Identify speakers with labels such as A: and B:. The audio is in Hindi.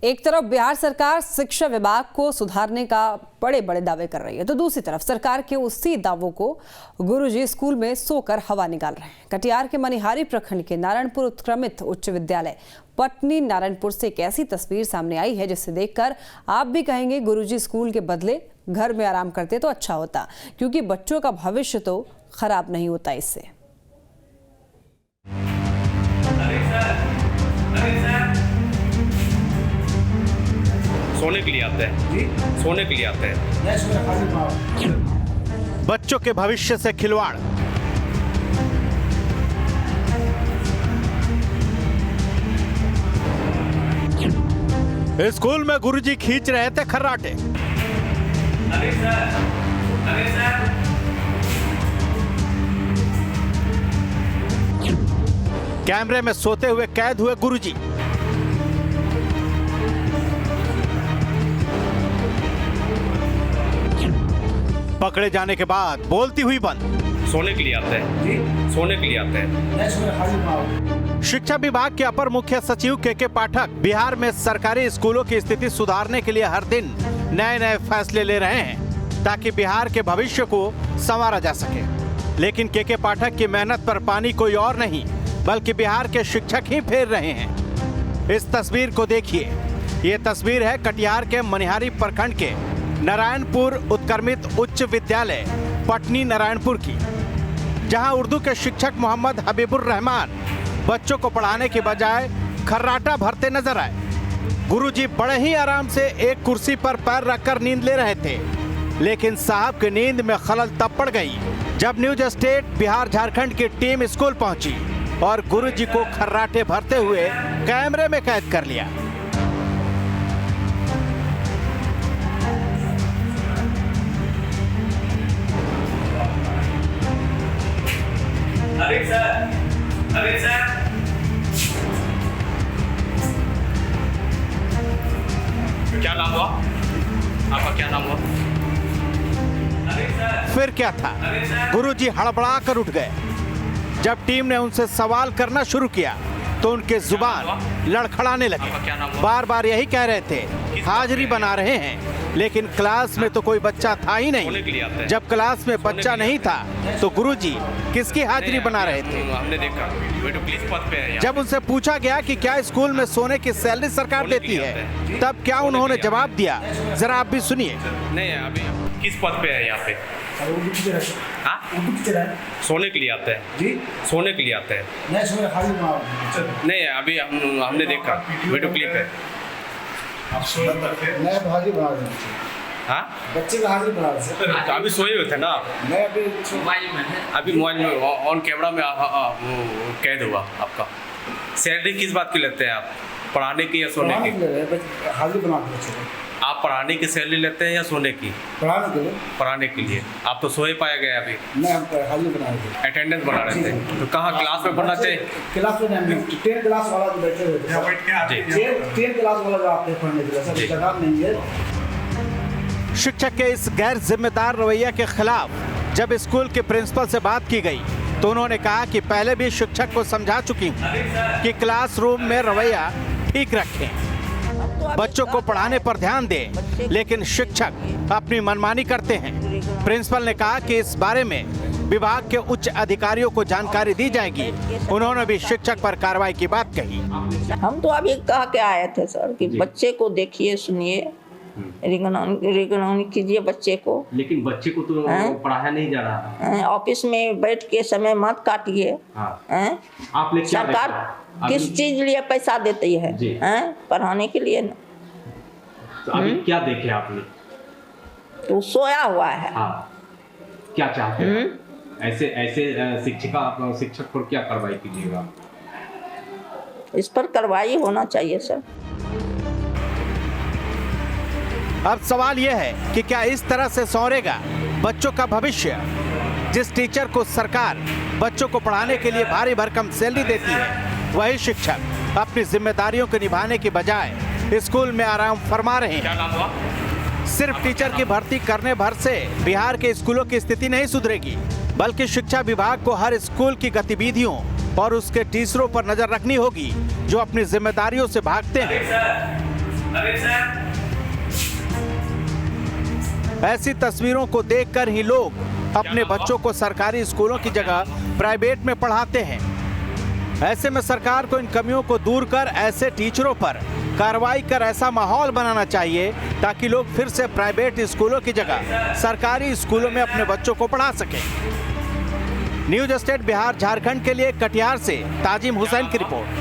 A: एक तरफ बिहार सरकार शिक्षा विभाग को सुधारने का बड़े बड़े दावे कर रही है, तो दूसरी तरफ सरकार के उसी दावों को गुरुजी स्कूल में सोकर हवा निकाल रहे हैं। कटिहार के मनिहारी प्रखंड के नारायणपुर उत्क्रमित उच्च विद्यालय पटनी नारायणपुर से एक ऐसी तस्वीर सामने आई है जिसे देखकर आप भी कहेंगे गुरुजी स्कूल के बदले घर में आराम करते तो अच्छा होता, क्योंकि बच्चों का भविष्य तो खराब नहीं होता इससे।
B: सोने के लिए आते हैं, सोने के लिए आते हैं।
C: बच्चों के भविष्य से खिलवाड़। स्कूल में गुरुजी खींच रहे थे खर्राटे। कैमरे में सोते हुए कैद हुए गुरुजी। पकड़े जाने के बाद बोलती हुई बंद।
B: सोने के लिए आते हैं, सोने के लिए आते हैं।
C: शिक्षा विभाग के अपर मुख्य सचिव के पाठक बिहार में सरकारी स्कूलों की स्थिति सुधारने के लिए हर दिन नए नए फैसले ले रहे हैं ताकि बिहार के भविष्य को संवारा जा सके। लेकिन के पाठक की मेहनत पर पानी कोई और नहीं बल्कि बिहार के शिक्षक ही फेर रहे हैं। इस तस्वीर को देखिए। ये तस्वीर है कटिहार के मनिहारी प्रखंड के नारायणपुर उत्क्रमित उच्च विद्यालय पटनी नारायणपुर की, जहां उर्दू के शिक्षक मोहम्मद हबीबुर रहमान बच्चों को पढ़ाने के बजाय खर्राटा भरते नजर आए। गुरुजी बड़े ही आराम से एक कुर्सी पर पैर रखकर नींद ले रहे थे, लेकिन साहब की नींद में खलल तब पड़ गई जब न्यूज स्टेट बिहार झारखंड की टीम स्कूल पहुंची और गुरुजी को खर्राटे भरते हुए कैमरे में कैद कर लिया।
B: अरे सर, अरे सर। क्या नाम हुआ? आपका क्या नाम हुआ? अरे सर।
C: फिर क्या था? गुरुजी हड़बड़ा कर उठ गए। जब टीम ने उनसे सवाल करना शुरू किया तो उनके जुबान लड़खड़ाने लगे। बार बार यही कह रहे थे हाजिरी बना रहे हैं, लेकिन क्लास में तो कोई बच्चा था ही नहीं। जब क्लास में बच्चा नहीं था तो गुरुजी किसकी हाजिरी बना रहे थे?
B: हमने देखा पुलिस पद पे है।
C: जब उनसे पूछा गया कि क्या स्कूल में सोने की सैलरी सरकार देती है, तब क्या उन्होंने जवाब दिया, जरा आप भी सुनिए।
B: नहीं, अभी किस पद पे है यहाँ पे? हाँ? सोने के लिए आते हैं जी, सोने के लिए आते हैं। नहीं, अभी हमने देखा वीडियो क्लिप है। हाँ?
D: बच्चे का हाजिरी बना रहे
B: तो अभी सोए हुए थे ना?
D: मैं
B: अभी मोबाइल में ऑन कैमरा में कैद हुआ आपका। सैलरी किस बात की लेते हैं आप? पढ़ाने की या सोने की?
D: हाजिरी बना के।
B: आप पढ़ाने की सैलरी लेते हैं या सोने की?
D: पढ़ाने के लिए।
B: पढ़ाने के लिए। आप तो सोए पाए गए अभी।
D: मैं हाजिरी बना रहे थे,
B: अटेंडेंस बना रहे थे। तो कहाँ क्लास में पढ़ना चाहिए?
D: क्लास में नहीं, 10 क्लास वाला जो बैठे हुए थे, 10 क्लास वाला जो आते हैं पढ़ने के लिए, सब जगह नहीं है।
C: शिक्षक के इस गैर जिम्मेदार रवैया के खिलाफ जब स्कूल के प्रिंसिपल से बात की गई तो उन्होंने कहा कि पहले भी शिक्षक को समझा चुकी हूं कि क्लासरूम में रवैया ठीक रखें, बच्चों को पढ़ाने पर ध्यान दें, लेकिन शिक्षक अपनी मनमानी करते हैं। प्रिंसिपल ने कहा कि इस बारे में विभाग के उच्च अधिकारियों को जानकारी दी जाएगी। उन्होंने भी शिक्षक पर कार्रवाई की बात कही।
E: हम तो अभी कह के आए थे सर कि बच्चे को देखिए, सुनिए, रिगनाउंड कीजिए बच्चे को।
B: लेकिन बच्चे को तो पढ़ाया नहीं जा रहा।
E: ऑफिस में बैठ के समय मत काटिए।
B: आप
E: सरकार किस चीज लिए पैसा देती है? पढ़ाने के लिए ना।
B: तो अभी क्या देखे आपने?
E: तो सोया हुआ है।
B: क्या चाहते हैं? ऐसे शिक्षक पर क्या कार्रवाई कीजिएगा?
E: इस पर कार्रवाई होना चाहिए सर।
C: अब सवाल यह है कि क्या इस तरह से संवरेगा बच्चों का भविष्य? जिस टीचर को सरकार बच्चों को पढ़ाने के लिए भारी भरकम सैलरी देती है, वही शिक्षक अपनी जिम्मेदारियों को निभाने के बजाय स्कूल में आराम फरमा रहे हैं।
B: क्या नाम हुआ?
C: सिर्फ टीचर की भर्ती करने भर से बिहार के स्कूलों की स्थिति नहीं सुधरेगी, बल्कि शिक्षा विभाग को हर स्कूल की गतिविधियों और उसके टीचरों पर नजर रखनी होगी जो अपनी जिम्मेदारियों से भागते हैं। ऐसी तस्वीरों को देखकर ही लोग अपने बच्चों को सरकारी स्कूलों की जगह प्राइवेट में पढ़ाते हैं। ऐसे में सरकार को इन कमियों को दूर कर ऐसे टीचरों पर कार्रवाई कर ऐसा माहौल बनाना चाहिए ताकि लोग फिर से प्राइवेट स्कूलों की जगह सरकारी स्कूलों में अपने बच्चों को पढ़ा सकें। न्यूज स्टेट बिहार झारखंड के लिए कटिहार से ताजिम हुसैन की रिपोर्ट।